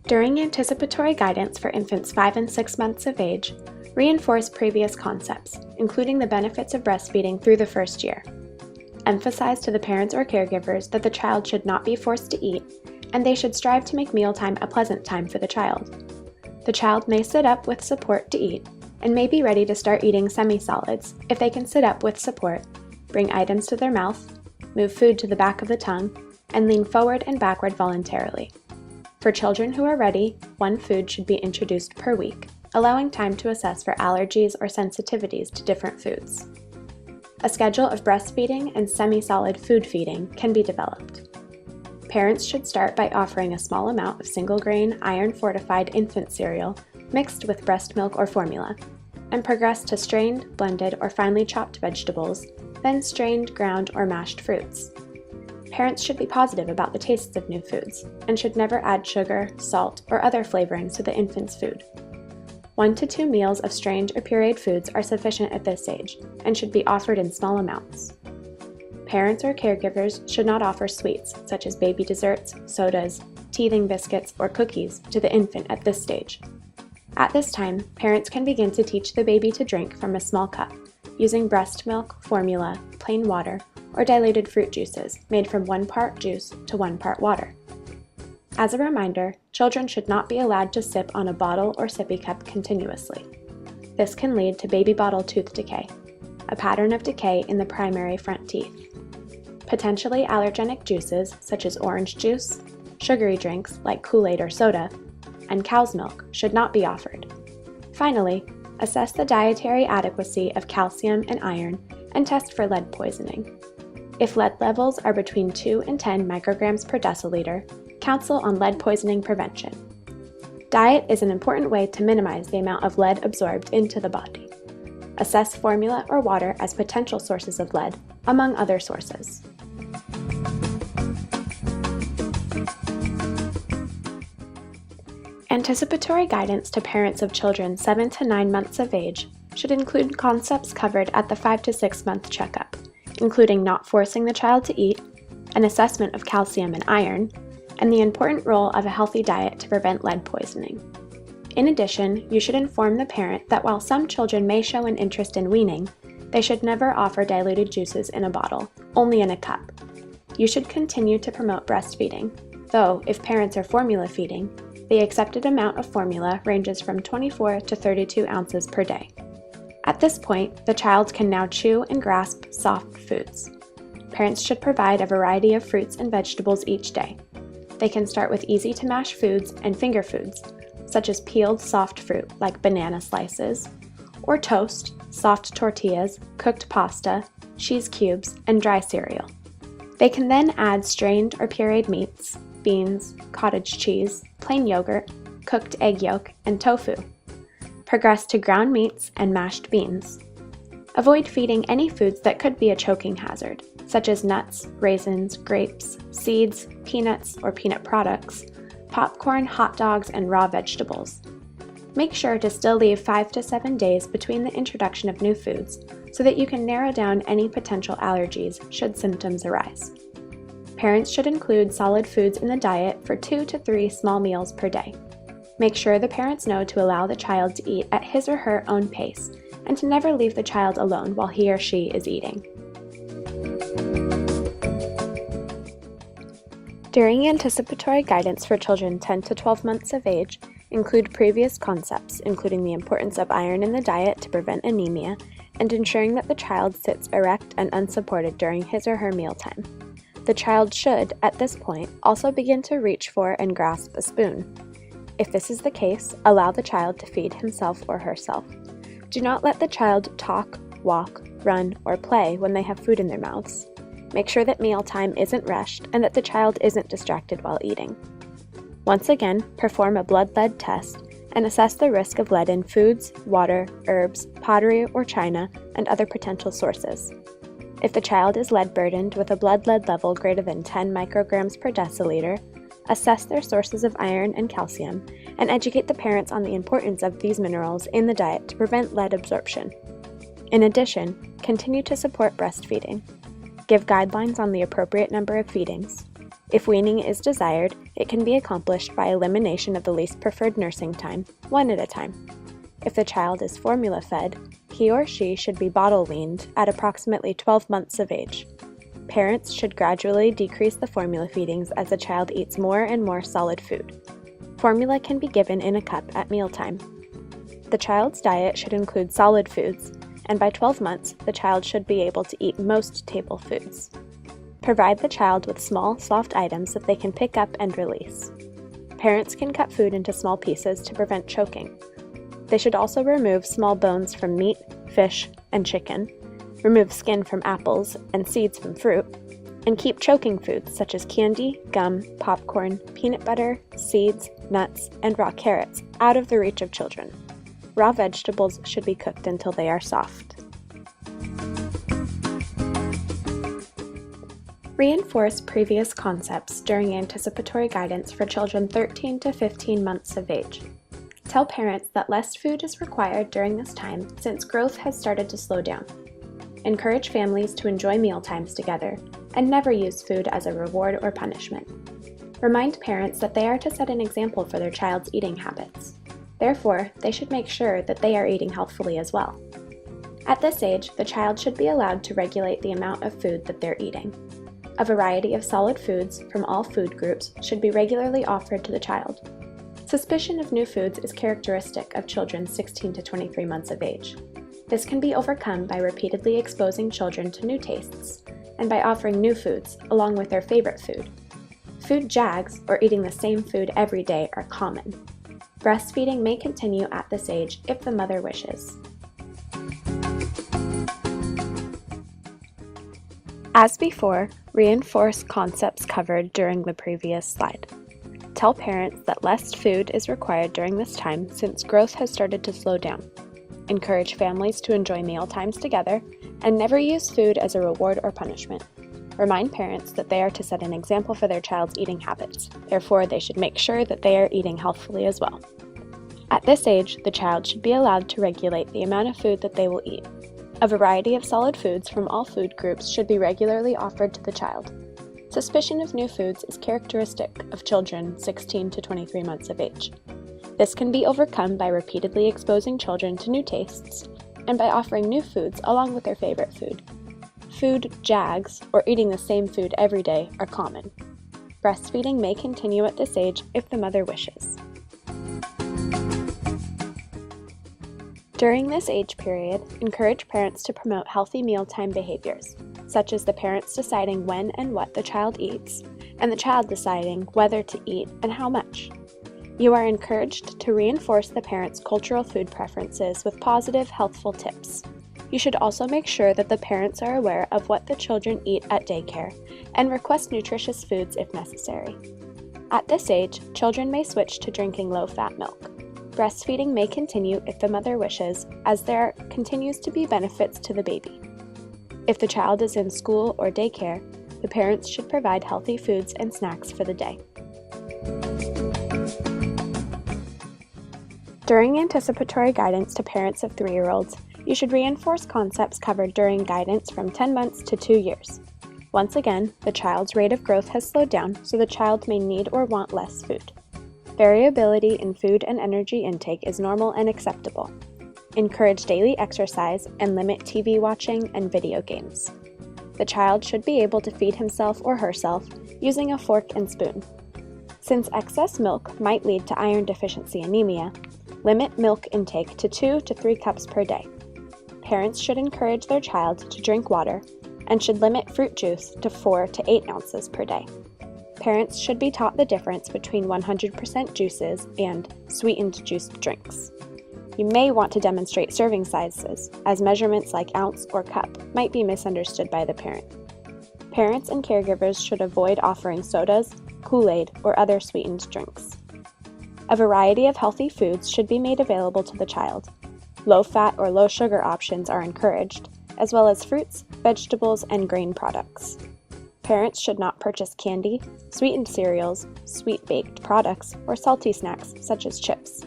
During anticipatory guidance for infants 5 and 6 months of age, reinforce previous concepts, including the benefits of breastfeeding through the first year. Emphasize to the parents or caregivers that the child should not be forced to eat, and they should strive to make mealtime a pleasant time for the child. The child may sit up with support to eat, and may be ready to start eating semi-solids if they can sit up with support, bring items to their mouth, move food to the back of the tongue, and lean forward and backward voluntarily. For children who are ready, one food should be introduced per week, allowing time to assess for allergies or sensitivities to different foods. A schedule of breastfeeding and semi-solid food feeding can be developed. Parents should start by offering a small amount of single-grain, iron-fortified infant cereal mixed with breast milk or formula, and progress to strained, blended, or finely chopped vegetables, then strained, ground, or mashed fruits. Parents should be positive about the tastes of new foods, and should never add sugar, salt, or other flavorings to the infant's food. 1 to 2 meals of strained or pureed foods are sufficient at this age, and should be offered in small amounts. Parents or caregivers should not offer sweets, such as baby desserts, sodas, teething biscuits, or cookies, to the infant at this stage. At this time, parents can begin to teach the baby to drink from a small cup, using breast milk, formula, plain water, or diluted fruit juices made from 1 part juice to 1 part water. As a reminder, children should not be allowed to sip on a bottle or sippy cup continuously. This can lead to baby bottle tooth decay, a pattern of decay in the primary front teeth. Potentially allergenic juices such as orange juice, sugary drinks like Kool-Aid or soda, and cow's milk should not be offered. Finally, assess the dietary adequacy of calcium and iron and test for lead poisoning. If lead levels are between 2 and 10 micrograms per deciliter, counsel on lead poisoning prevention. Diet is an important way to minimize the amount of lead absorbed into the body. Assess formula or water as potential sources of lead, among other sources. Anticipatory guidance to parents of children 7 to 9 months of age should include concepts covered at the 5 to 6 month checkup, including not forcing the child to eat, an assessment of calcium and iron, and the important role of a healthy diet to prevent lead poisoning. In addition, you should inform the parent that while some children may show an interest in weaning, they should never offer diluted juices in a bottle, only in a cup. You should continue to promote breastfeeding, though if parents are formula feeding, the accepted amount of formula ranges from 24 to 32 ounces per day. At this point, the child can now chew and grasp soft foods. Parents should provide a variety of fruits and vegetables each day. They can start with easy-to-mash foods and finger foods, such as peeled soft fruit like banana slices, or toast, soft tortillas, cooked pasta, cheese cubes, and dry cereal. They can then add strained or pureed meats, beans, cottage cheese, plain yogurt, cooked egg yolk, and tofu. Progress to ground meats and mashed beans. Avoid feeding any foods that could be a choking hazard, such as nuts, raisins, grapes, seeds, peanuts or peanut products, popcorn, hot dogs, and raw vegetables. Make sure to still leave 5 to 7 days between the introduction of new foods so that you can narrow down any potential allergies should symptoms arise. Parents should include solid foods in the diet for 2 to 3 small meals per day. Make sure the parents know to allow the child to eat at his or her own pace and to never leave the child alone while he or she is eating. During anticipatory guidance for children 10 to 12 months of age, include previous concepts, including the importance of iron in the diet to prevent anemia, and ensuring that the child sits erect and unsupported during his or her mealtime. The child should, at this point, also begin to reach for and grasp a spoon. If this is the case, allow the child to feed himself or herself. Do not let the child talk, walk, run, or play when they have food in their mouths. Make sure that mealtime isn't rushed and that the child isn't distracted while eating. Once again, perform a blood lead test and assess the risk of lead in foods, water, herbs, pottery or china, and other potential sources. If the child is lead burdened with a blood lead level greater than 10 micrograms per deciliter, assess their sources of iron and calcium, and educate the parents on the importance of these minerals in the diet to prevent lead absorption. In addition, continue to support breastfeeding. Give guidelines on the appropriate number of feedings. If weaning is desired, it can be accomplished by elimination of the least preferred nursing time, one at a time. If the child is formula fed, he or she should be bottle weaned at approximately 12 months of age. Parents should gradually decrease the formula feedings as the child eats more and more solid food. Formula can be given in a cup at mealtime. The child's diet should include solid foods, and by 12 months, the child should be able to eat most table foods. Provide the child with small, soft items that they can pick up and release. Parents can cut food into small pieces to prevent choking. They should also remove small bones from meat, fish, and chicken, remove skin from apples and seeds from fruit, and keep choking foods such as candy, gum, popcorn, peanut butter, seeds, nuts, and raw carrots out of the reach of children. Raw vegetables should be cooked until they are soft. Reinforce previous concepts during anticipatory guidance for children 13 to 15 months of age. Tell parents that less food is required during this time since growth has started to slow down. Encourage families to enjoy meal times together and never use food as a reward or punishment. Remind parents that they are to set an example for their child's eating habits. Therefore, they should make sure that they are eating healthfully as well. At this age, the child should be allowed to regulate the amount of food that they're eating. A variety of solid foods from all food groups should be regularly offered to the child. Suspicion of new foods is characteristic of children 16 to 23 months of age. This can be overcome by repeatedly exposing children to new tastes and by offering new foods along with their favorite food. Food jags, or eating the same food every day, are common. Breastfeeding may continue at this age if the mother wishes. As before, reinforce concepts covered during the previous slide. Tell parents that less food is required during this time since growth has started to slow down. Encourage families to enjoy meal times together and never use food as a reward or punishment. Remind parents that they are to set an example for their child's eating habits. Therefore, they should make sure that they are eating healthfully as well. At this age, the child should be allowed to regulate the amount of food that they will eat. A variety of solid foods from all food groups should be regularly offered to the child. Suspicion of new foods is characteristic of children 16 to 23 months of age. This can be overcome by repeatedly exposing children to new tastes and by offering new foods along with their favorite food. Food jags, or eating the same food every day, are common. Breastfeeding may continue at this age if the mother wishes. During this age period, encourage parents to promote healthy mealtime behaviors, such as the parents deciding when and what the child eats, and the child deciding whether to eat and how much. You are encouraged to reinforce the parents' cultural food preferences with positive, healthful tips. You should also make sure that the parents are aware of what the children eat at daycare and request nutritious foods if necessary. At this age, children may switch to drinking low-fat milk. Breastfeeding may continue if the mother wishes, as there continues to be benefits to the baby. If the child is in school or daycare, the parents should provide healthy foods and snacks for the day. During anticipatory guidance to parents of 3-year-olds, you should reinforce concepts covered during guidance from 10 months to 2 years. Once again, the child's rate of growth has slowed down, so the child may need or want less food. Variability in food and energy intake is normal and acceptable. Encourage daily exercise and limit TV watching and video games. The child should be able to feed himself or herself using a fork and spoon. Since excess milk might lead to iron deficiency anemia, limit milk intake to 2 to 3 cups per day. Parents should encourage their child to drink water and should limit fruit juice to 4 to 8 ounces per day. Parents should be taught the difference between 100% juices and sweetened juice drinks. You may want to demonstrate serving sizes, as measurements like ounce or cup might be misunderstood by the parent. Parents and caregivers should avoid offering sodas, Kool-Aid, or other sweetened drinks. A variety of healthy foods should be made available to the child. Low-fat or low-sugar options are encouraged, as well as fruits, vegetables, and grain products. Parents should not purchase candy, sweetened cereals, sweet-baked products, or salty snacks such as chips.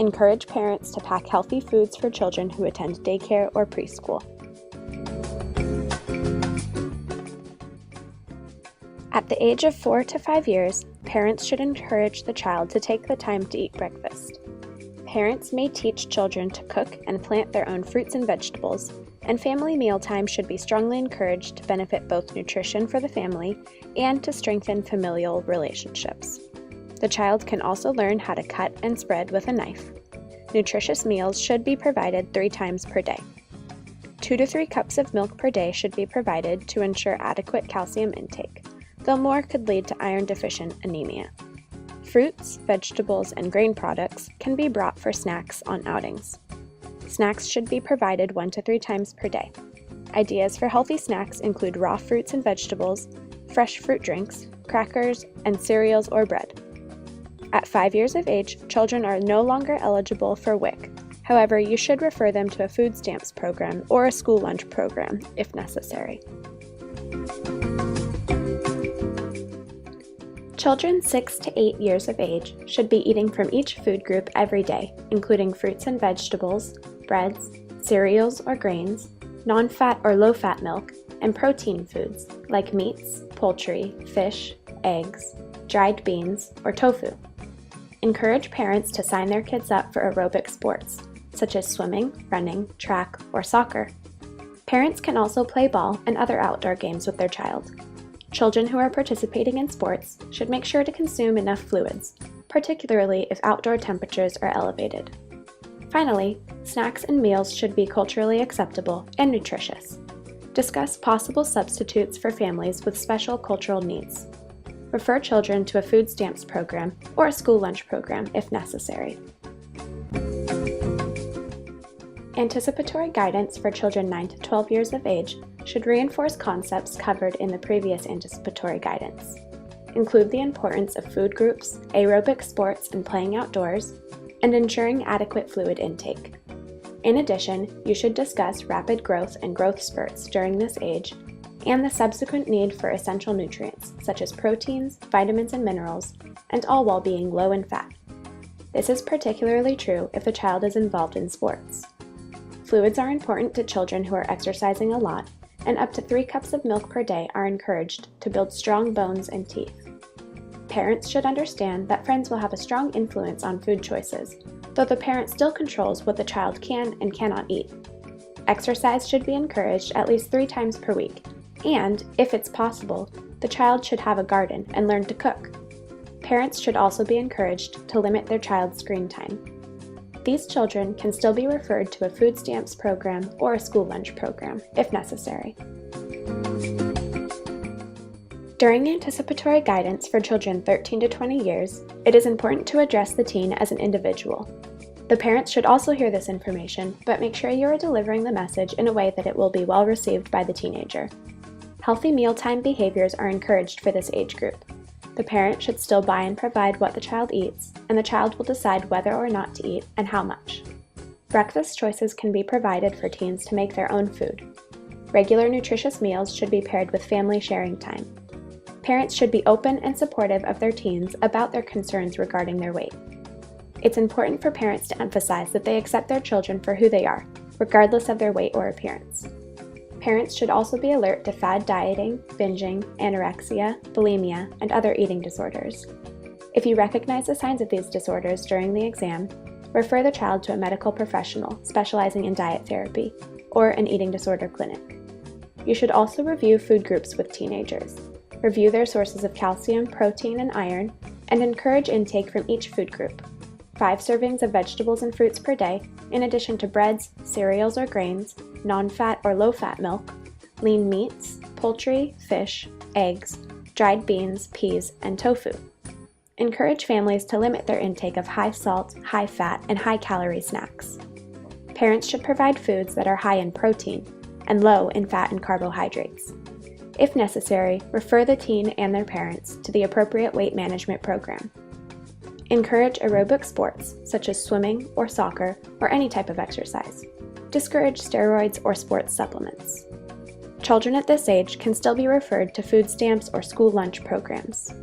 Encourage parents to pack healthy foods for children who attend daycare or preschool. At the age of 4 to 5 years, parents should encourage the child to take the time to eat breakfast. Parents may teach children to cook and plant their own fruits and vegetables, and family mealtime should be strongly encouraged to benefit both nutrition for the family and to strengthen familial relationships. The child can also learn how to cut and spread with a knife. Nutritious meals should be provided 3 times per day. 2 to 3 cups of milk per day should be provided to ensure adequate calcium intake, though more could lead to iron-deficient anemia. Fruits, vegetables, and grain products can be brought for snacks on outings. Snacks should be provided 1 to 3 times per day. Ideas for healthy snacks include raw fruits and vegetables, fresh fruit drinks, crackers, and cereals or bread. At 5 years of age, children are no longer eligible for WIC. However, you should refer them to a food stamps program or a school lunch program if necessary. Children 6 to 8 years of age should be eating from each food group every day, including fruits and vegetables, breads, cereals or grains, non-fat or low-fat milk, and protein foods like meats, poultry, fish, eggs, dried beans, or tofu. Encourage parents to sign their kids up for aerobic sports, such as swimming, running, track, or soccer. Parents can also play ball and other outdoor games with their child. Children who are participating in sports should make sure to consume enough fluids, particularly if outdoor temperatures are elevated. Finally, snacks and meals should be culturally acceptable and nutritious. Discuss possible substitutes for families with special cultural needs. Refer children to a food stamps program or a school lunch program if necessary. Anticipatory guidance for children 9 to 12 years of age should reinforce concepts covered in the previous anticipatory guidance. Include the importance of food groups, aerobic sports and playing outdoors, and ensuring adequate fluid intake. In addition, you should discuss rapid growth and growth spurts during this age and the subsequent need for essential nutrients such as proteins, vitamins and minerals, and all while being low in fat. This is particularly true if the child is involved in sports. Fluids are important to children who are exercising a lot, and up to 3 cups of milk per day are encouraged to build strong bones and teeth. Parents should understand that friends will have a strong influence on food choices, though the parent still controls what the child can and cannot eat. Exercise should be encouraged at least 3 times per week, and, if it's possible, the child should have a garden and learn to cook. Parents should also be encouraged to limit their child's screen time. These children can still be referred to a food stamps program or a school lunch program, if necessary. During anticipatory guidance for children 13 to 20 years, it is important to address the teen as an individual. The parents should also hear this information, but make sure you are delivering the message in a way that it will be well received by the teenager. Healthy mealtime behaviors are encouraged for this age group. The parent should still buy and provide what the child eats, and the child will decide whether or not to eat and how much. Breakfast choices can be provided for teens to make their own food. Regular nutritious meals should be paired with family sharing time. Parents should be open and supportive of their teens about their concerns regarding their weight. It's important for parents to emphasize that they accept their children for who they are, regardless of their weight or appearance. Parents should also be alert to fad dieting, binging, anorexia, bulimia, and other eating disorders. If you recognize the signs of these disorders during the exam, refer the child to a medical professional specializing in diet therapy or an eating disorder clinic. You should also review food groups with teenagers. Review their sources of calcium, protein, and iron, and encourage intake from each food group. 5 servings of vegetables and fruits per day, in addition to breads, cereals or grains, non-fat or low-fat milk, lean meats, poultry, fish, eggs, dried beans, peas, and tofu. Encourage families to limit their intake of high-salt, high-fat, and high-calorie snacks. Parents should provide foods that are high in protein and low in fat and carbohydrates. If necessary, refer the teen and their parents to the appropriate weight management program. Encourage aerobic sports, such as swimming or soccer or any type of exercise. Discourage steroids or sports supplements. Children at this age can still be referred to food stamps or school lunch programs.